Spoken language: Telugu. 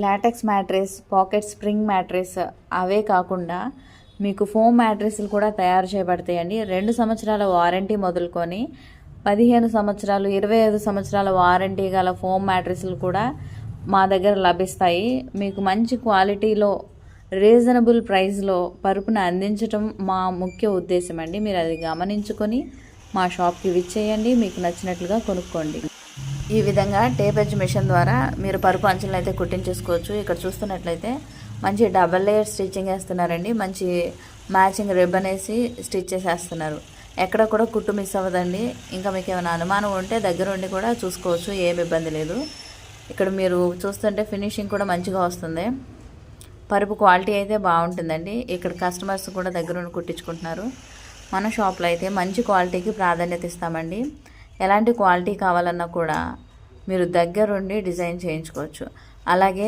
LaTeX mattress, pocket spring mattress అవే కాకుండా మీకు ఫోమ్ మ్యాట్రెస్లు కూడా తయారు చేయబడతాయండి. 2 సంవత్సరాల వారంటీ మొదలుకొని 15 సంవత్సరాలు, 25 సంవత్సరాల వారంటీ గల ఫోమ్ మ్యాట్రెస్లు కూడా మా దగ్గర లభిస్తాయి. మీకు మంచి క్వాలిటీలో రీజనబుల్ ప్రైస్లో పరుపును అందించడం మా ముఖ్య ఉద్దేశం అండి. మీరు అది గమనించుకొని మా షాప్కి విచ్చేయండి, మీకు నచ్చినట్లుగా కొనుక్కోండి. ఈ విధంగా టేప్ ఎడ్జ్ మిషన్ ద్వారా మీరు పరుపు అంచులను అయితే కుట్టించేసుకోవచ్చు. ఇక్కడ చూస్తున్నట్లయితే మంచి డబల్ లేయర్ స్టిచ్చింగ్ వేస్తున్నారండి. మంచి మ్యాచింగ్ రిబ్బన్ వేసి స్టిచ్ చేసేస్తున్నారు. ఎక్కడ కూడా కుట్టు మిస్ అవ్వదండి. ఇంకా మీకు ఏమైనా అనుమానం ఉంటే దగ్గర ఉండి కూడా చూసుకోవచ్చు, ఏమి ఇబ్బంది లేదు. ఇక్కడ మీరు చూస్తుంటే ఫినిషింగ్ కూడా మంచిగా వస్తుంది. పరుపు క్వాలిటీ అయితే బాగుంటుందండి. ఇక్కడ కస్టమర్స్ కూడా దగ్గర ఉండి కుట్టించుకుంటున్నారు. మన షాప్లో అయితే మంచి క్వాలిటీకి ప్రాధాన్యత ఇస్తామండి. ఎలాంటి క్వాలిటీ కావాలన్నా కూడా మీరు దగ్గరుండి డిజైన్ చేయించుకోవచ్చు. అలాగే